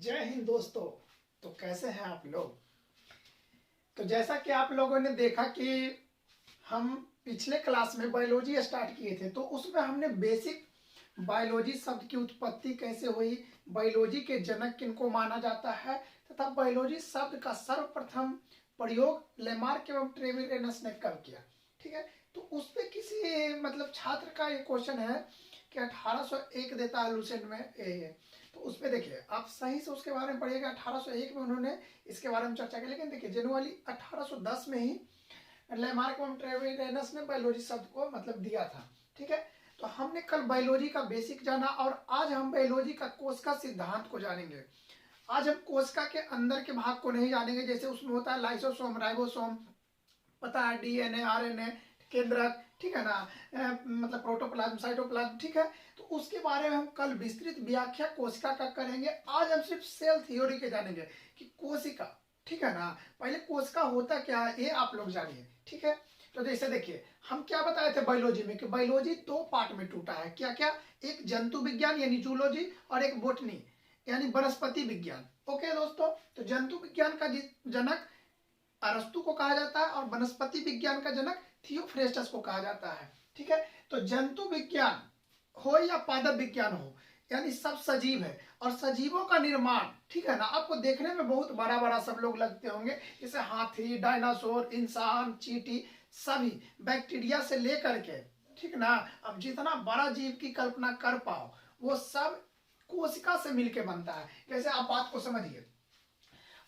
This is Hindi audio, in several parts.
जय हिंद दोस्तों। तो कैसे हैं आप लोग। तो जैसा कि आप लोगों ने देखा कि हम पिछले क्लास में बायोलॉजी स्टार्ट किए थे, तो उसमें हमने बेसिक बायोलॉजी शब्द की उत्पत्ति कैसे हुई, बायोलॉजी के जनक किनको माना जाता है, तथा बायोलॉजी शब्द का सर्वप्रथम प्रयोग लेमार्क एवं ट्रेविरेनस ने कब किया। ठीक है, तो उस पे किसी छात्र का ये क्वेश्चन है कि 1801 देता है लुसेंट में तो उस पर देखिए आप सही से उसके बारे में पढ़िएगा। 1801 में उन्होंने इसके बारे में चर्चा की, लेकिन देखिए जनवरी 1810 में ही लेमार्क एवं ट्रेविरेनस ने बायोलॉजी शब्द को दिया था। ठीक है, तो हमने कल बायोलॉजी का बेसिक जाना और आज हम बायोलॉजी का कोशिका सिद्धांत को जानेंगे। आज हम कोशिका के अंदर के भाग को नहीं जानेंगे, जैसे उसमें होता है लाइसोसोम, राइबोसोम, पता है डीएनए, आरएनए, केंद्रक, ठीक है ना, प्रोटोप्लाज्म, साइटोप्लाज्म। ठीक है, तो उसके बारे में हम कल विस्तृत व्याख्या कोशिका का करेंगे। आज हम सिर्फ सेल थ्योरी के जानेंगे कि कोशिका, ठीक है ना, पहले कोशिका होता क्या है ये आप लोग जानिए। ठीक है, तो जैसे देखिए हम क्या बताए थे बायोलॉजी में कि बायोलॉजी दो पार्ट में टूटा है। क्या क्या? एक जंतु विज्ञान यानी जूलॉजी और एक बोटनी यानी वनस्पति विज्ञान। ओके दोस्तों, तो जंतु विज्ञान का जनक अरस्तु को कहा जाता है और वनस्पति विज्ञान का जनक थियोफ्रेस्टस को कहा जाता है। ठीक है, तो जंतु विज्ञान हो या पादप विज्ञान हो, यानी सब सजीव है और सजीवों का निर्माण, ठीक है ना, आपको देखने में बहुत बड़ा बड़ा सब लोग लगते होंगे, जैसे हाथी, डायनासोर, इंसान, चींटी, सभी बैक्टीरिया से लेकर के, ठीक ना, अब जितना बड़ा जीव की कल्पना कर पाओ वो सब कोशिका से मिलके बनता है। जैसे आप बात को समझिए,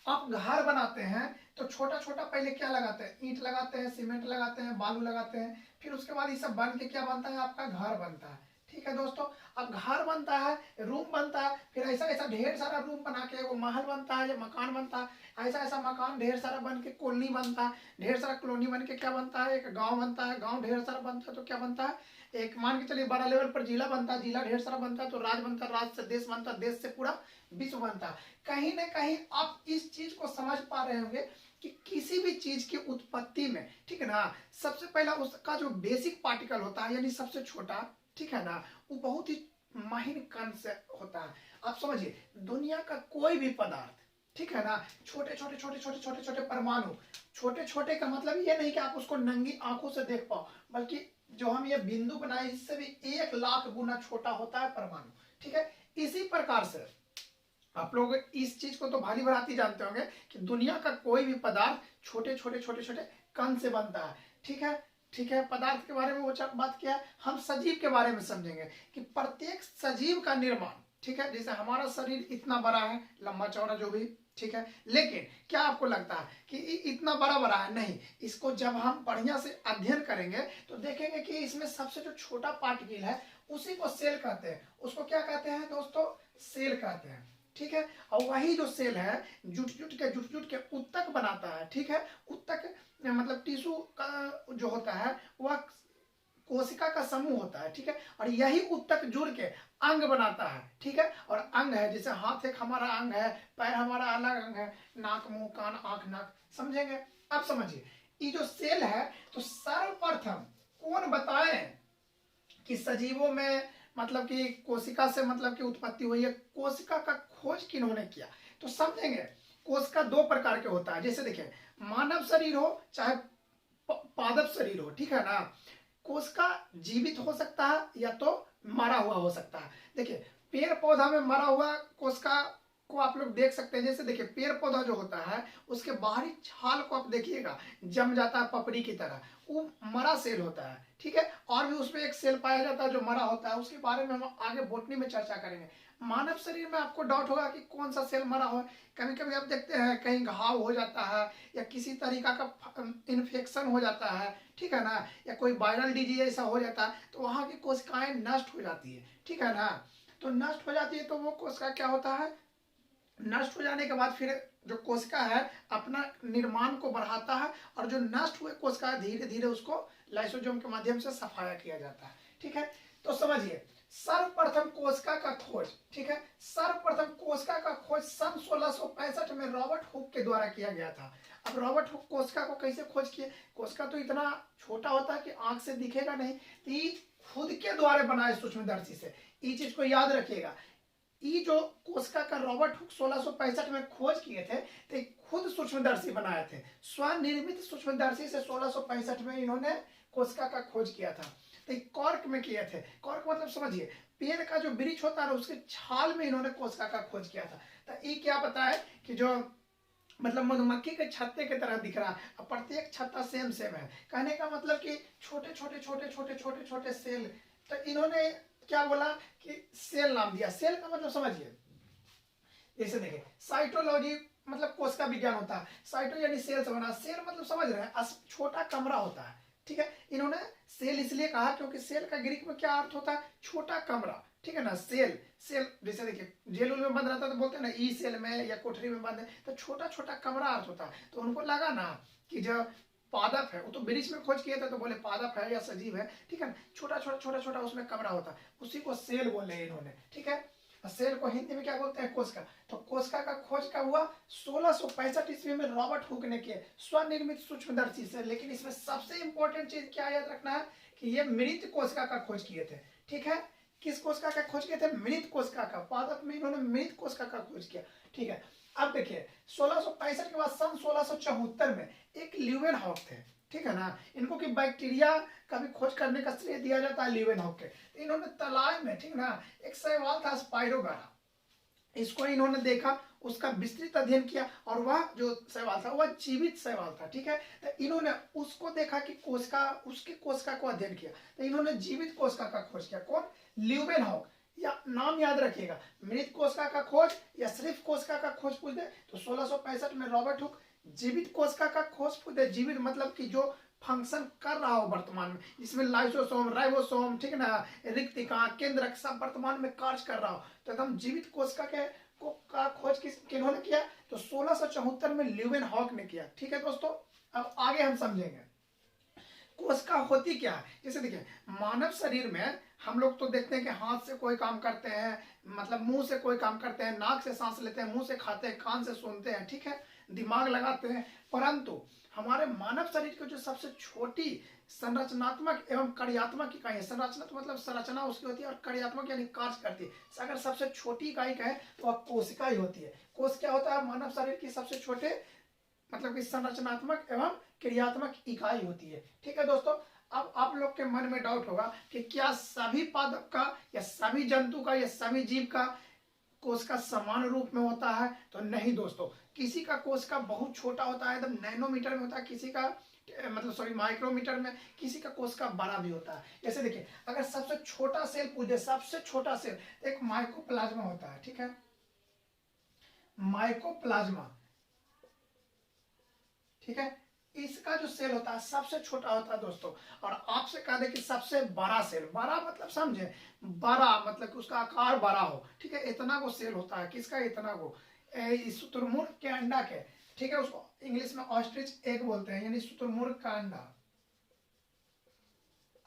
आप घर बनाते हैं तो छोटा छोटा पहले क्या लगाते हैं, ईंट लगाते हैं, सीमेंट लगाते हैं, बालू लगाते हैं, फिर उसके बाद ये सब बन के क्या बनता है, आपका घर बनता है। ठीक है दोस्तों, अब घर बनता है, रूम बनता है, फिर ऐसा ऐसा ढेर सारा रूम बना के वो महल बनता है या मकान बनता है, ऐसा ऐसा मकान ढेर सारा बन के कॉलोनी बनता है, ढेर सारा कॉलोनी बन के क्या बनता है, एक गांव बनता है, गांव ढेर सारा बनता है तो क्या बनता है, एक मान के चलिए बड़ा लेवल पर जिला बनता है, जिला ढेर सारा बनता है तो राज्य बनता है, राज्य से देश बनता है, देश से पूरा विश्व बनता है। कहीं ना कहीं आप इस चीज को समझ पा रहे होंगे कि किसी भी चीज की उत्पत्ति में, ठीक है ना, सबसे पहला उसका जो बेसिक पार्टिकल होता है यानी सबसे छोटा, ठीक है ना, वो बहुत ही महीन कण से होता है। आप समझिए दुनिया का कोई भी पदार्थ, ठीक है ना, छोटे छोटे छोटे छोटे छोटे छोटे परमाणु, छोटे छोटे का मतलब ये नहीं कि आप उसको नंगी आंखों से देख पाओ, बल्कि जो हम ये बिंदु बनाए इससे भी 1 लाख गुना छोटा होता है परमाणु। ठीक है, इसी प्रकार से आप लोग इस चीज को तो भाली भराती जानते होंगे कि दुनिया का कोई भी पदार्थ छोटे छोटे छोटे छोटे कण से बनता है। ठीक है, ठीक है, पदार्थ के बारे में वो बात किया है। हम सजीव के बारे में समझेंगे कि प्रत्येक सजीव का निर्माण, ठीक है, जैसे हमारा शरीर इतना बड़ा है, लंबा चौड़ा जो भी, ठीक है, लेकिन क्या आपको लगता है कि इतना बड़ा बड़ा है? नहीं, इसको जब हम बढ़िया से अध्ययन करेंगे तो देखेंगे कि इसमें सबसे जो छोटा पार्टिकल है उसी को सेल कहते हैं। उसको क्या कहते हैं दोस्तों? सेल कहते हैं। ठीक है, और वही जो सेल है जुट जुट के उत्तक बनाता है। ठीक है, उत्तक टिश्यू का जो होता है वह कोशिका का समूह होता है। ठीक है, और यही उत्तक जुड़ के अंग बनाता है। ठीक है, और अंग है, जैसे हाथ एक हमारा अंग है, पैर हमारा अलग अंग है, नाक, मुंह, कान, आंख, नाक, समझेंगे। अब समझिए ये जो सेल है, तो सर्वप्रथम कौन बताए कि सजीवों में कि कोशिका से की उत्पत्ति हुई है? कोशिका का खोज किन्होंने किया? तो समझेंगे कोशिका 2 प्रकार के होता है। जैसे देखिए मानव शरीर हो चाहे पादप शरीर हो, ठीक है ना, कोशिका जीवित हो सकता है या तो मरा हुआ हो सकता है। देखिए पेड़ पौधा में मरा हुआ कोशिका को आप लोग देख सकते हैं। जैसे देखिए पेड़ पौधा जो होता है उसके बाहरी छाल को आप देखिएगा, जम जाता है पपड़ी की तरह, वो मरा सेल होता है। ठीक है, और भी उसमें एक सेल पाया जाता है जो मरा होता है, उसके बारे में हम आगे बोटनी में चर्चा करेंगे। मानव शरीर में आपको डाउट होगा कि कौन सा सेल मरा हो। कभी कभी आप देखते हैं कहीं घाव हो जाता है या किसी तरीका का इन्फेक्शन हो जाता है, ठीक है ना, या कोई वायरल डिजीज ऐसा हो जाता है तो वहां की कोशिकाएं नष्ट हो जाती है। ठीक है ना, तो नष्ट हो जाती है तो वो कोशिका क्या होता है, नष्ट हो जाने के बाद फिर जो कोशिका है अपना निर्माण को बढ़ाता है और जो नष्ट हुए कोशिका धीरे धीरे उसको लाइसोसोम के माध्यम से सफाया किया जाता है। ठीक है, तो समझिए सर्वप्रथम कोशिका का खोज, ठीक है, सर्वप्रथम कोशिका का खोज सन 1665 में रॉबर्ट हुक के द्वारा किया गया था। अब रॉबर्ट हुक कोशिका को कैसे खोज किए? कोशिका तो इतना छोटा होता है कि आंख से दिखेगा नहीं, तो ये खुद के द्वारा बनाए सूक्ष्मदर्शी से। ये चीज को याद रखिएगा, ये जो कोशिका का रॉबर्ट हुक 1665 में खोज किए थे, तो खुद सूक्ष्मदर्शी बनाए थे, स्वनिर्मित सूक्ष्मदर्शी से 1665 में इन्होंने कोशिका का खोज किया था। तो कॉर्क में किए थे। कॉर्क मतलब समझिए, पेड़ का जो वृक्ष होता है उसके छाल में इन्होंने कोशिका का खोज किया था। तो ये क्या पता है कि जो मतलब मधुमक्खी के छत्ते की तरह दिख रहा है, प्रत्येक छत्ता सेम सेम है। कहने का मतलब कि छोटे छोटे छोटे छोटे छोटे छोटे सेल। तो इन्होंने क्या बोला कि सेल नाम दिया। सेल का मतलब समझिए, जैसे देखिए साइटोलॉजी मतलब कोशिका विज्ञान होता है, साइटो यानी सेल से बना, सेल मतलब समझ रहे हैं छोटा कमरा होता है, ठीक है। इन्होंने सेल इसलिए कहा क्योंकि सेल का ग्रीक में क्या अर्थ होता है, छोटा कमरा, ठीक है ना। सेल सेल जैसे देखिए जेल में बंद रहता है तो बोलते हैं ना ई सेल में या कोठरी में बंद है, तो छोटा छोटा कमरा अर्थ होता है। तो उनको लगा ना कि जो पादप है, वो तो वृक्ष में खोज किए थे तो बोले पादप है या सजीव है, ठीक है। छोटा छोटा छोटा छोटा उसमें कमरा होता है, उसी को सेल बोले इन्होंने, ठीक है। सेल को हिंदी में क्या बोलते हैं, कोशिका। तो कोशिका का खोज का हुआ 1665 ईस्वी में रॉबर्ट हुक ने किया, स्वनिर्मित सूक्ष्मदर्शी से। लेकिन इसमें सबसे इंपॉर्टेंट चीज क्या याद रखना है कि ये मृत कोशिका का खोज किए थे, ठीक है। किस कोशिका का खोज किए थे, मृत कोशिका का। पादप में इन्होंने मृत कोशिका का खोज किया, ठीक है। अब देखिए 1665 के बाद सन 1674 में एक ल्यूवेनहॉक थे, ठीक है ना। इनको कि बैक्टीरिया का भी खोज करने का श्रेय दिया जाता है ल्यूवेनहॉक के। तो इन्होंने तालाब में, ठीक ना, एक शैवाल था स्पाइरोगारा, इसको इन्होंने देखा, उसका विस्तृत अध्ययन किया, और वह जो शैवाल था वह जीवित शैवाल था, ठीक है। तो इन्होंने उसको देखा कि कोशिका, उसकी कोशिका को अध्ययन किया, तो इन्होंने जीवित कोशिका का खोज किया। कौन, ल्यूवेनहॉक। या नाम याद रखिएगा, मृत कोशिका का खोज या सिर्फ कोशिका का खोज पूछ दे तो 1665 में रॉबर्ट हुक। जीवित कोशिका का खोज पूछ दे, जीवित मतलब कि जो फंक्शन कर रहा हो वर्तमान में, जिसमें लाइसोसोम, राइबोसोम, ठीक ना, रिक्तिका, केंद्रक सब वर्तमान में कार्य कर रहा हो, तो एकदम जीवित कोशिका के का खोज किन्होंने किया, तो 1674 में ल्यूवेनहॉक ने किया, ठीक है दोस्तों। अब आगे हम समझेंगे कोशिका होती क्या है। जैसे देखिए मानव शरीर में हम लोग तो देखते हैं कि हाथ से कोई काम करते हैं, मतलब मुंह से कोई काम करते हैं, नाक से सांस लेते हैं, मुंह से खाते हैं, कान से सुनते हैं, ठीक है, दिमाग लगाते हैं। परंतु हमारे मानव शरीर की जो सबसे छोटी संरचनात्मक एवं कार्यात्मक इकाई है, संरचनात्मक मतलब संरचना उसकी होती है, और कार्यात्मक यानी कार्य करती है। अगर सबसे छोटी इकाई कहे तो वह कोशिका ही होती है। कोश क्या होता है, मानव शरीर की सबसे छोटे मतलब कि संरचनात्मक एवं क्रियात्मक इकाई होती है, ठीक है दोस्तों। अब आप लोग के मन में डाउट होगा कि क्या सभी पादप का या सभी जंतु का या सभी जीव का कोशिका समान रूप में होता है, तो नहीं दोस्तों। किसी का कोशिका बहुत छोटा होता है, एकदम नैनोमीटर में होता है, किसी का मतलब सॉरी माइक्रोमीटर में, किसी का कोशिका बड़ा भी होता है। जैसे देखिए अगर सबसे छोटा सेल पूछ दे, सबसे छोटा सेल एक माइकोप्लाज्मा होता है, ठीक है, माइकोप्लाज्मा, ठीक है। इसका जो सेल होता है सबसे छोटा होता है दोस्तों। और आपसे कह दे कि सबसे बड़ा सेल, बड़ा मतलब समझे, बड़ा मतलब कि उसका आकार बड़ा हो, ठीक है, इतना वो सेल होता है। किसका, इतना वो शुतुरमुर्ग के अंडा के, ठीक है, उसको इंग्लिश में ऑस्ट्रिच एग बोलते हैं, यानी शुतुरमुर्ग का अंडा।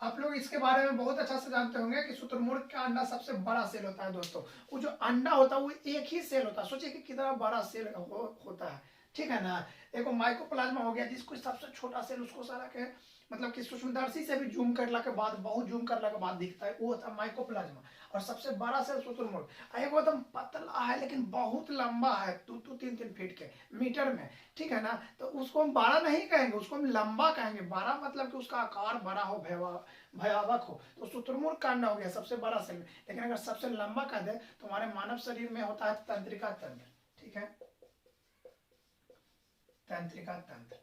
आप लोग इसके बारे में बहुत अच्छा से जानते होंगे कि शुतुरमुर्ग का अंडा सबसे बड़ा सेल होता है दोस्तों। वो जो अंडा होता है वो एक ही सेल होता है, सोचिए कि कितना बड़ा सेल होता है, ठीक है ना। देखो माइकोप्लाज्मा हो गया, जिसको सबसे छोटा सेल, उसको सारा के मतलब कि सूक्ष्मदर्शी से भी जूम करने के बाद, बहुत जूम करने के बाद दिखता है, वो होता है माइकोप्लाज्मा। और सबसे बड़ा सेल शुतुरमुर्ग, एक एकदम पतला है लेकिन बहुत लंबा है, 2-3 फीट के मीटर में, ठीक है ना। तो उसको हम बड़ा नहीं कहेंगे, उसको हम लंबा कहेंगे। बड़ा मतलब कि उसका आकार बड़ा हो, भयावक हो। तो शुतुरमुर्ग का अंडा हो गया सबसे बड़ा सेल। लेकिन अगर सबसे लंबा कह दे तो हमारे मानव शरीर में होता है तंत्रिका तंत्र, ठीक है, तंत्रिका तंत्र।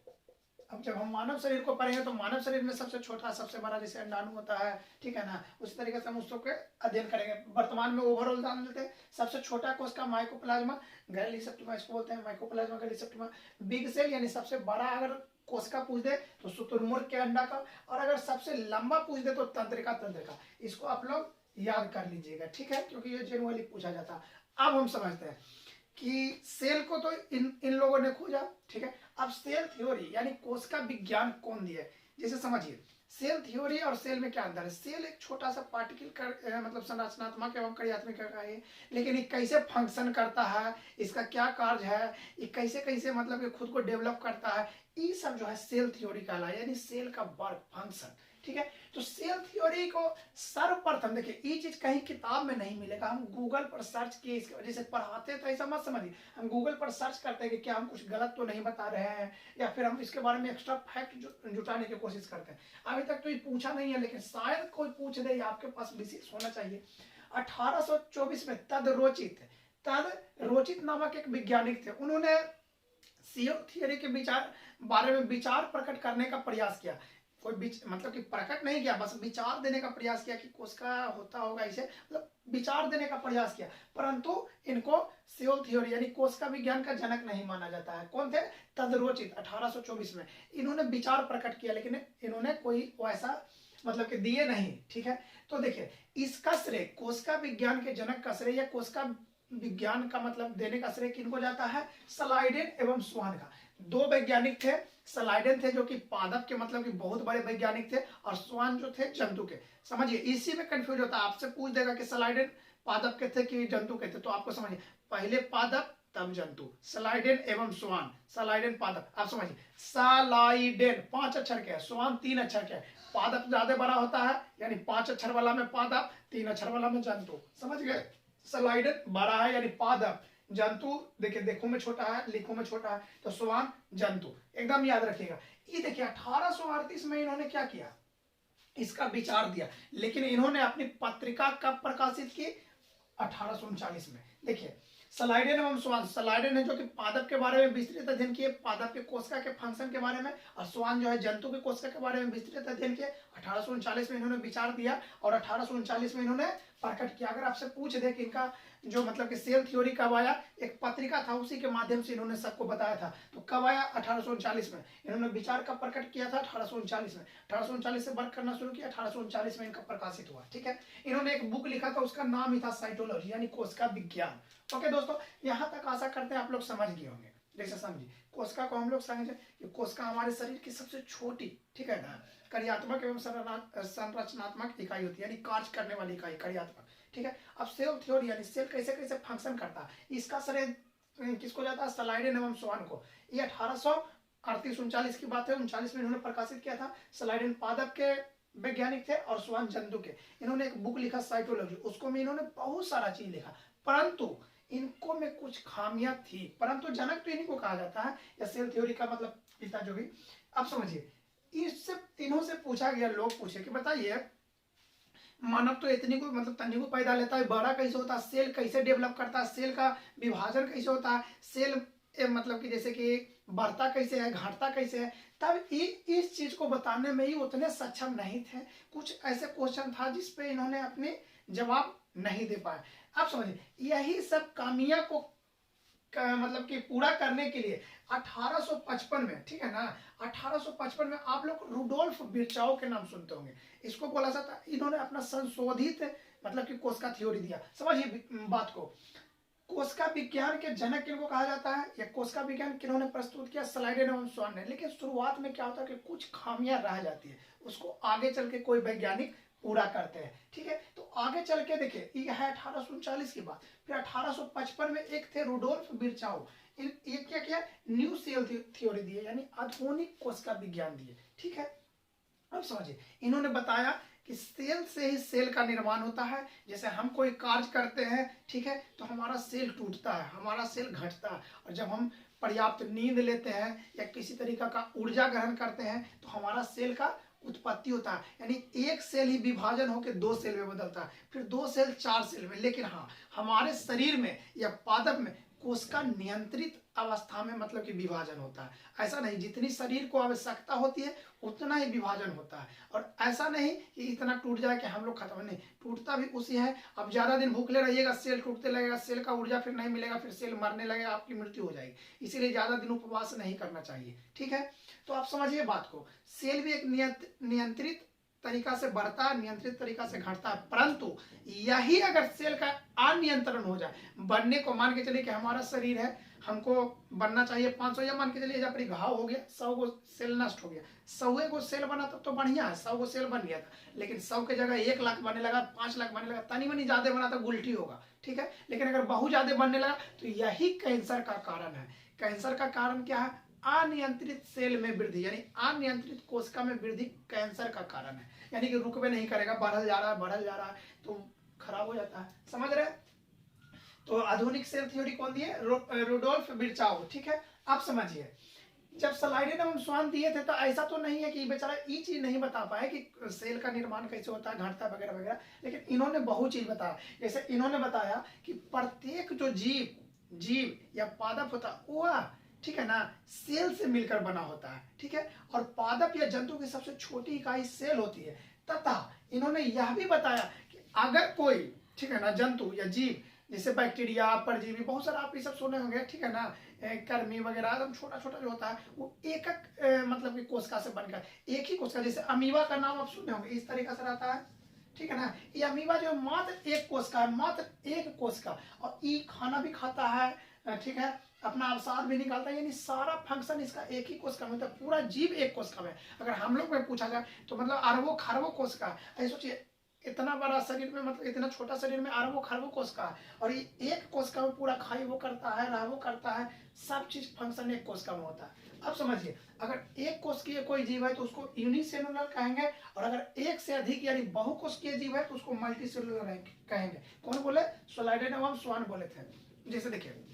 अब जब हम मानव शरीर को पढ़ेंगे तो मानव शरीर में सबसे छोटा सबसे बड़ा जैसे अंडाणु होता है, ठीक है ना, उस तरीके से हम उसको के अध्ययन करेंगे। वर्तमान में ओवरऑल जान लेते हैं। सबसे छोटा कोशिका माइकोप्लाज्मा गैलीसेप्टिमा, इसको बोलते हैं माइकोप्लाज्मा गैलीसेप्टिमा। बिग सेल यानी सबसे बड़ा अगर कोशिका पूछ दे तो शुतुरमुर्ग के अंडा का, और अगर सबसे लंबा पूछ दे तो तंत्रिका तंत्रिका। इसको आप लोग याद कर लीजिएगा, ठीक है, क्योंकि ये जनरली पूछा जाता है। अब हम समझते हैं कि सेल को तो इन लोगों ने खोजा, ठीक है। अब सेल थ्योरी यानी कोशिका विज्ञान कौन दिया, जैसे समझिए सेल थ्योरी और सेल में क्या अंतर है। सेल एक छोटा सा पार्टिकल कर मतलब संरचनात्मक एवं कार्यात्मक इकाई है, लेकिन ये कैसे फंक्शन करता है, इसका क्या कार्य है, ये कैसे कैसे मतलब ये खुद को डेवलप करता है, ये सब जो है सेल थ्योरी कहलाता है, यानी सेल का वर्क फंक्शन, ठीक है। तो सेल थ्योरी को सर्वप्रथम देखिए, ये चीज कहीं किताब में नहीं मिलेगा, हम गूगल पर सर्च किए, इसकी वजह से पढ़ाते तो ऐसा मत समझिए, हम गूगल पर सर्च करते हैं कि क्या हम कुछ गलत तो नहीं बता रहे हैं, या फिर हम इसके बारे में एक्स्ट्रा फैक्ट जुटाने की कोशिश करते हैं। अभी तक तो ये पूछा नहीं है, लेकिन शायद कोई पूछ दे, आपके पास विशेष होना चाहिए। 1824 में तदरोचित नामक एक वैज्ञानिक थे, उन्होंने सेल थ्योरी के बारे में विचार प्रकट करने का प्रयास किया। कोई मतलब कि प्रकट नहीं किया, बस विचार देने का प्रयास किया कि कोशिका होता होगा इसे, मतलब विचार देने का प्रयास किया। परंतु इनको सेल थ्योरी यानी कोशिका विज्ञान का जनक नहीं माना जाता है। कौन थे? तदरोचित। 1824 में इन्होंने विचार प्रकट किया, लेकिन इन्होंने कोई वैसा मतलब कि दिए नहीं। ठीक है, तो देखिए इसका श्रेय, कोशिका विज्ञान के जनक का श्रेय या कोशिका विज्ञान का मतलब देने का श्रेय किनको जाता है? स्लाइडेन एवं स्वान का। दो वैज्ञानिक थे, स्लाइडेन थे जो कि पादप के मतलब कि बहुत बड़े वैज्ञानिक थे, और स्वान जो थे जंतु के। समझिए, इसी में कंफ्यूज होता है, आपसे पूछ देगा कि स्लाइडेन पादप के थे कि जंतु के थे, तो आपको समझिए पहले पादप तब जंतु, स्लाइडेन एवं स्वान। स्लाइडेन पादप, आप समझिए स्लाइडेन 5 अक्षर के है, स्वान 3 अक्षर के है। पादप ज्यादा बड़ा होता है, यानी 5 अक्षर वाला में पादप, 3 अक्षर वाला में जंतु। समझ गए? स्लाइडेन बड़ा है यानी पादप, जंतु देखिए देखो में छोटा है, लिखो में छोटा है, तो स्वान जंतु, एकदम याद रखिएगा। ये देखिए 1838 में इन्होंने क्या किया, इसका विचार दिया, लेकिन इन्होंने अपनी पत्रिका कब प्रकाशित की? 1839 में। देखिए स्लाइडेन एवं स्वान, स्लाइडेन है जो कि पादप के बारे में विस्तृत अध्ययन किए, पादप के कोशिका के फंक्शन के बारे में, और स्वान जो है जंतु के कोशिका के बारे में विस्तृत अध्ययन किए। 1839 में इन्होंने विचार दिया और 1839 में इन्होंने प्रकट किया। अगर आपसे पूछ दे कि इनका जो मतलब कि सेल थ्योरी कब आया, एक पत्रिका था उसी के माध्यम से इन्होंने सबको बताया था, तो कब आया? 1839 में। इन्होंने विचार कब प्रकट किया था? 1839 में। 1839 से वर्क करना शुरू किया, 1839 में इनका प्रकाशित हुआ। ठीक है, इन्होंने एक बुक लिखा था, उसका नाम ही था साइटोलॉजी यानी कोशिका विज्ञान। ओके दोस्तों, यहाँ तक आशा करते हैं आप लोग समझ गए होंगे। जैसे समझिए कोशिका को हम लोग समझे कि कोशिका हमारे शरीर की सबसे छोटी, ठीक है ना, कार्यात्मक एवं संरचनात्मक इकाई होती है, यानी कार्य करने वाली इकाई कार्यात्मक। ठीक है, अब सेल थ्योरी यानी सेल कैसे कैसे फंक्शन करता है, इसका श्रेय किसको जाता है? स्लाइडेन एवं स्वान को। ये 1838-39 की बात है, 39 में इन्होंने प्रकाशित किया था। स्लाइडेन पादप के वैज्ञानिक थे और स्वान जंतु के। इन्होंने एक बुक लिखा साइटोलॉजी, उसको में इन्होंने बहुत सारा चीज लिखा, परंतु इनको में कुछ खामियां थी, परंतु जनक तो इन्हीं को कहा जाता है, या सेल थ्योरी का मतलब पिता जो भी। अब समझिए, इससे इन्हों से पूछा गया, लोग पूछे कि बताइए मानव तो इतनी को मतलब तन्नी को पैदा लेता है, बड़ा कैसे होता है, सेल कैसे डेवलप करता है, सेल का विभाजन कैसे होता है, सेल मतलब कि जैसे कि बढ़ता कैसे है, घटता कैसे है, तब इस चीज को बताने में ही उतने सक्षम नहीं थे। कुछ ऐसे क्वेश्चन था जिसपे इन्होंने अपने जवाब नहीं दे पाए। आप समझिए, यही सब कामियां को मतलब कि पूरा करने के लिए 1855 में, ठीक है ना, 1855 में आप लोग रुडोल्फ विर्चाओ के नाम सुनते होंगे, इसको बोला जाता, इन्होंने अपना संशोधित मतलब कि कोशिका थ्योरी दिया। समझिए बात को, कोशिका विज्ञान के जनक किनको कहा जाता है, या कोशिका विज्ञान किन्होंने प्रस्तुत किया? स्लाइडेन एवं स्वान ने। लेकिन शुरुआत में क्या होता है कि कुछ खामियां रह जाती है, उसको आगे चल के कोई वैज्ञानिक पूरा करते हैं। ठीक है, तो आगे चल के देखिए, ये है 1839 की बात। फिर 1855 में एक थे रुडोल्फ विर्चाओ, ये क्या किया? न्यू सेल थ्योरी दिए, यानी आधुनिक कोशिका विज्ञान दिए। ठीक है, अब समझिए, इन्होंने बताया कि सेल से ही सेल का निर्माण होता है। जैसे हम कोई कार्य करते हैं, ठीक है, तो हमारा सेल टूटता है, हमारा सेल घटता है, और जब हम पर्याप्त नींद लेते हैं या किसी तरीका का ऊर्जा ग्रहण करते हैं तो हमारा सेल का उत्पत्ति होता है, यानी एक सेल ही विभाजन होकर 2 सेल में बदलता है, फिर 2 सेल 4 सेल में। लेकिन हाँ, हमारे शरीर में या पादप में कोशिका नियंत्रित अवस्था में मतलब कि विभाजन होता है। ऐसा नहीं, जितनी शरीर को आवश्यकता होती है उतना ही विभाजन होता है, और ऐसा नहीं कि इतना टूट जाए कि हम लोग खत्म, नहीं, टूटता भी उसी है। अब ज्यादा दिन भूखले रहिएगा, सेल टूटते लगेगा, सेल का ऊर्जा फिर नहीं मिलेगा, फिर सेल मरने लगेगा, आपकी मृत्यु हो जाएगी। इसीलिए ज्यादा दिन उपवास नहीं करना चाहिए। ठीक है, तो आप समझिए बात को, सेल भी एक नियंत्रित तरीका से बढ़ता है, नियंत्रित तरीका से घटता है, परंतु यही अगर सेल का अनियंत्रण हो जाए, बनने को मान के चलिए कि हमारा शरीर है, हमको बनना चाहिए 500, या मान के चलिए जब घाव हो गया, 100 को सेल नष्ट हो गया, 100 को सेल बना तब तो बढ़िया है, 100 को सेल बन गया था, लेकिन 100 के जगह 1 लाख बनने लगा, 5 लाख बनने लगा, तनी मनी ज्यादा बना तो उल्टी होगा। ठीक है, लेकिन अगर बहुत ज्यादा बनने लगा तो यही कैंसर का कारण है। कैंसर का कारण क्या है? अनियंत्रित सेल में वृद्धि यानी अनियंत्रित कोशिका में वृद्धि कैंसर का कारण है, यानी कि रुकवे नहीं करेगा, बढ़ल जा रहा है तो खराब हो जाता है। समझ रहे हैं? तो आधुनिक सेल थ्योरी कौन दिए? रुडोल्फ विर्चाओ। ठीक है, आप समझिए जब स्लाइडेन एवं स्वान दिए थे तो ऐसा तो नहीं है कि बेचारा ये चीज नहीं बता पाया कि सेल का निर्माण कैसे होता है, घटता है वगैरह वगैरह, लेकिन इन्होंने बहुत चीज बताया। जैसे इन्होंने बताया कि प्रत्येक जो जीव या पादप होता है वह, ठीक है ना, सेल से मिलकर बना होता है। ठीक है, और पादप या जंतु की सबसे छोटी इकाई सेल होती है। तथा इन्होंने यह भी बताया कि अगर कोई, ठीक है ना, जंतु या जीव जैसे बैक्टीरिया, परजीवी, बहुत सारा आप ये सब सुने होंगे, ठीक है ना, कर्मी वगैरह, एकदम छोटा छोटा जो होता है वो एक मतलब कि कोशिका से बनकर एक ही कोशिका, जैसे अमीबा का नाम आप सुने होंगे, इस तरीके से रहता है। ठीक है ना, ये अमीबा जो मात्र एक कोशिका है, मात्र एक कोशिका, और ये खाना भी खाता है, ठीक है, अपना अवसाद भी निकालता है, यानी सारा फंक्शन इसका एक ही कोशिका में होता है। पूरा जीव एक कोशिका में। अगर हम लोग में पूछा जाए तो मतलब अरबों खरबों कोशिका है। ऐसे सोचिए इतना बड़ा शरीर में, मतलब इतना छोटा शरीर में अरबों खरबों कोशिका है, और ये एक कोशिका में पूरा खाई वो करता है, रहबो करता है, सब चीज फंक्शन एक कोशिका में होता है। अब समझिए अगर एक कोशिकीय कोई जीव है तो उसको यूनिसेलुलर कहेंगे, और अगर एक से अधिक यानी बहुकोशिकीय जीव है तो उसको मल्टीसेलुलर कहेंगे। कौन बोले? स्लाइडेन एवं स्वान बोले थे। जैसे देखिए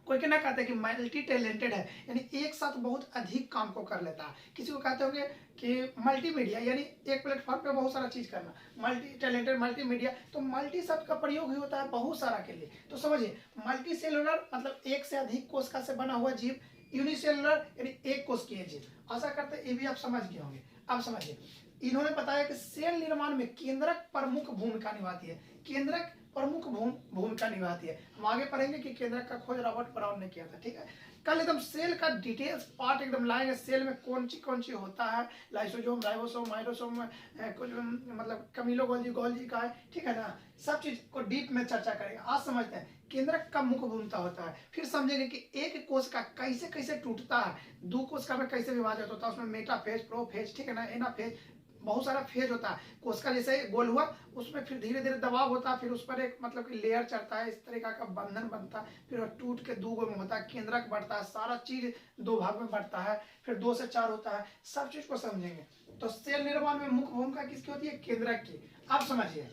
कोई क्या कहते हैं कि मल्टी टैलेंटेड है, यानी एक साथ बहुत अधिक काम को कर लेता है। किसी को कहते होंगे कि मल्टीमीडिया, यानी एक प्लेटफॉर्म पे बहुत सारा चीज करना, मल्टी टैलेंटेड, मल्टीमीडिया। तो मल्टी शब्द का प्रयोग ही होता है बहुत सारा के लिए। तो समझिए मल्टी सेलुलर मतलब एक से अधिक कोशिका से बना हुआ जीव, यूनिसेलुलर यानी एक कोशिकीय जीव। आशा करते हैं ये भी आप समझ गए होंगे। अब समझिए इन्होंने बताया कि सेल निर्माण में केंद्रक प्रमुख भूमिका निभाती है। केंद्रक प्रमुख भूमिका निभाती है। हम आगे पढ़ेंगे कि केंद्रक का खोज रॉबर्ट ब्राउन ने किया था। ठीक है, कल एकदम सेल का डिटेल्स पार्ट एकदम लाएंगे। सेल में कौन सी होता है, लाइसोसोम, राइबोसोम, माइटोसोम, कुछ मतलब कमिलो गोल्जी का है, ठीक है ना, सब चीज को डीप में चर्चा करेंगे। आज समझते हैं केंद्रक का मुख्य भूमिका होता है। फिर समझेंगे कि एक कोशिका कैसे कैसे टूटता है, दो कोशिका में कैसे विभाजित होता है, उसमें मेटाफेज, प्रोफेज, ठीक है ना, एनाफेज, बहुत सारा फेज होता है। कोशिका जैसे गोल हुआ उसमें फिर धीरे धीरे दबाव होता है, फिर उस पर एक मतलब कि लेयर चढ़ता है, इस तरीका का बंधन बनता है, फिर वो टूट के दो में होता है, केंद्रक बढ़ता है, सारा चीज दो भाग में बढ़ता है, फिर 2 से 4 होता है। सब चीज को समझेंगे। तो सेल निर्माण में मुख्य भूमिका किसकी होती है? केंद्रक की। आप समझिए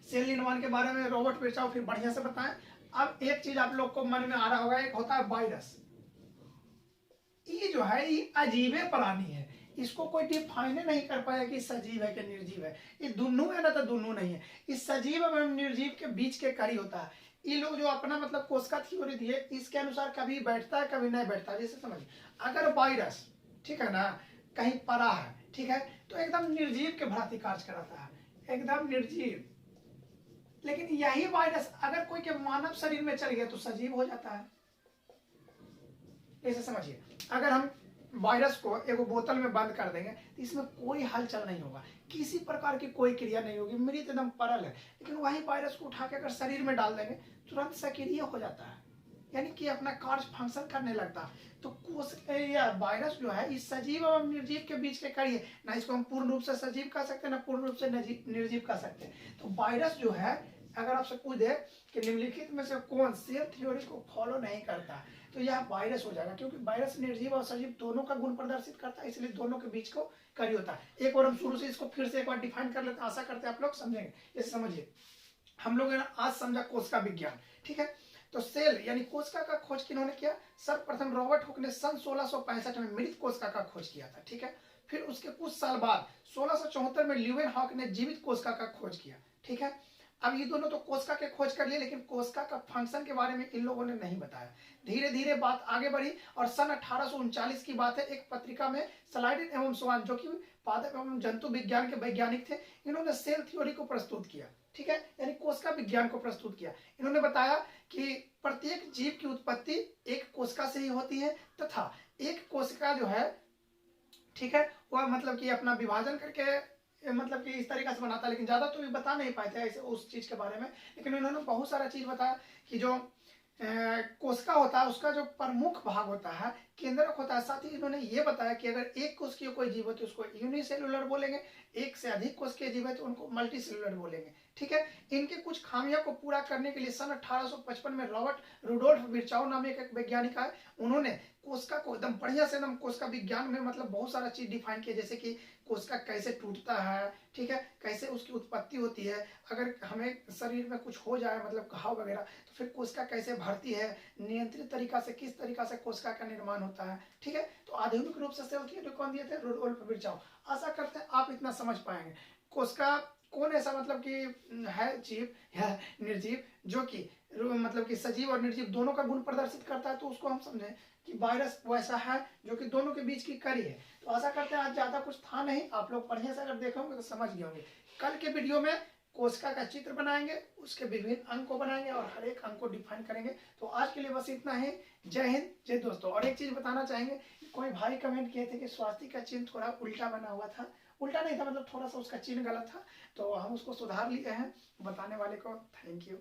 सेल निर्माण के बारे में रॉबर्ट विर्चाओ फिर बढ़िया से बताएं। अब एक चीज आप लोग को मन में आ रहा होगा, एक होता है वायरस। ये जो है ये अजीबे प्राणी है, इसको कोई डिफाइन नहीं कर पाया कि सजीव है कि निर्जीव है। ये दोनों है ना, तो दोनों नहीं है। इस सजीव एवं निर्जीव के बीच के कार्य होता है। ये लोग जो अपना मतलब कोशिका थ्योरी दिए इसके अनुसार कभी बैठता है कभी नहीं बैठता। जैसे समझिए अगर वायरस, ठीक है ना, कहीं पड़ा है, ठीक है, तो एकदम निर्जीव के भांति कार्य कराता है, एकदम निर्जीव। लेकिन यही वायरस अगर कोई के मानव शरीर में चल गया तो सजीव हो जाता है। ऐसे समझिए अगर हम वायरस को एक बोतल में बंद कर देंगे तो इसमें कोई हलचल नहीं होगा, किसी प्रकार की कोई क्रिया नहीं होगी, मृत एकदम परल है। लेकिन वही वायरस को उठा के अगर शरीर में डाल देंगे तुरंत सक्रिय हो जाता है, यानी कि अपना कार्य फंक्शन करने लगता है। तो वायरस जो है इस सजीव और निर्जीव के बीच के कार्य, ना इसको हम पूर्ण रूप से सजीव कह सकते हैं ना पूर्ण रूप से निर्जीव कह सकते हैं। तो वायरस जो है अगर आपसे पूछ दे कि निम्नलिखित में से कौन सेल थ्योरी को फॉलो नहीं करता तो यह वायरस हो जाएगा, क्योंकि वायरस निर्जीव और सजीव दोनों का गुण प्रदर्शित करता है, इसलिए दोनों के बीच को कार्य होता है। एक बार हम शुरू से इसको फिर से एक बार डिफाइन कर लेते हैं, आशा करते हैं आप लोग समझेंगे। जैसे समझिए हम लोग आज समझा कोशिका विज्ञान, ठीक है। तो सेल यानी कोशिका का खोज किन्होंने किया? सर्वप्रथम रॉबर्ट हुक ने सन 1665 में मृत कोशिका का खोज किया था, ठीक है। फिर उसके कुछ साल बाद 1674 में ल्यूवेनहॉक ने जीवित कोशिका का खोज किया, ठीक है। अब ये दोनों तो कोशिका के खोज कर लिए, लेकिन कोशिका का फंक्शन के बारे में इन लोगों ने नहीं बताया। धीरे धीरे बात आगे बढ़ी और सन 1839 की बात है, एक पत्रिका में स्लाइडेन एवं स्वान जो कि पादप एवं जंतु विज्ञान के वैज्ञानिक थे, इन्होंने सेल थ्योरी को प्रस्तुत किया, ठीक है, यानी कोशिका विज्ञान को प्रस्तुत किया। इन्होंने बताया कि प्रत्येक जीव की उत्पत्ति एक कोशिका से ही होती है तथा एक कोशिका जो है, ठीक है, वह मतलब कि अपना विभाजन करके मतलब कि इस तरीके से बनाता है। लेकिन ज्यादा तो भी बता नहीं पाए थे ऐसे उस चीज के बारे में, लेकिन इन्होंने बहुत सारा चीज बताया कि जो कोशिका होता है उसका जो प्रमुख भाग होता है केंद्रक होता है। साथ ही इन्होंने ये बताया कि अगर एक कोशिकीय कोई जीव है तो उसको यूनिसेलुलर बोलेंगे, एक से अधिक कोशिकीय जीव है तो उनको मल्टीसेलुलर बोलेंगे, ठीक है। इनके कुछ खामियों को पूरा करने के लिए सन 1855 में रॉबर्ट रुडोल्फ विर्चाउ नाम एक वैज्ञानिक है, उन्होंने कोशिका को एकदम बढ़िया से एकदम कोशिका विज्ञान में मतलब बहुत सारा चीज डिफाइन किया, जैसे कि कोशिका कैसे टूटता है, ठीक है, कैसे उसकी उत्पत्ति होती है, अगर हमें शरीर में कुछ हो जाए मतलब घाव वगैरह तो फिर कोशिका कैसे भरती है, नियंत्रित तरीका से किस तरीका से कोशिका का निर्माण होता है, ठीक है। तो आधुनिक रूप से सेल थियरी कौन दिए थे? रुडोल्फ विर्चाउ। आशा करते हैं आप इतना समझ पाएंगे। कोशिका कौन ऐसा मतलब कि है जीव या निर्जीव जो कि मतलब कि सजीव और निर्जीव दोनों का गुण प्रदर्शित करता है, तो उसको हम समझें कि वायरस वैसा है जो कि दोनों के बीच की कड़ी है। तो आशा करते हैं आज ज्यादा कुछ था नहीं, आप लोग बढ़िया से अगर देखोगे तो समझ गए होंगे। कल के वीडियो में कोशिका का चित्र बनाएंगे, उसके विभिन्न अंग को बनाएंगे और हर एक अंग को डिफाइन करेंगे। तो आज के लिए बस इतना ही। जय हिंद, जय दोस्तों। और एक चीज बताना चाहेंगे, कोई भाई कमेंट किए थे कि स्वास्तिक का चिन्ह थोड़ा उल्टा बना हुआ था, उल्टा नहीं था मतलब थोड़ा सा उसका चिन्ह गलत था, तो हम उसको सुधार लिए हैं। बताने वाले को थैंक यू।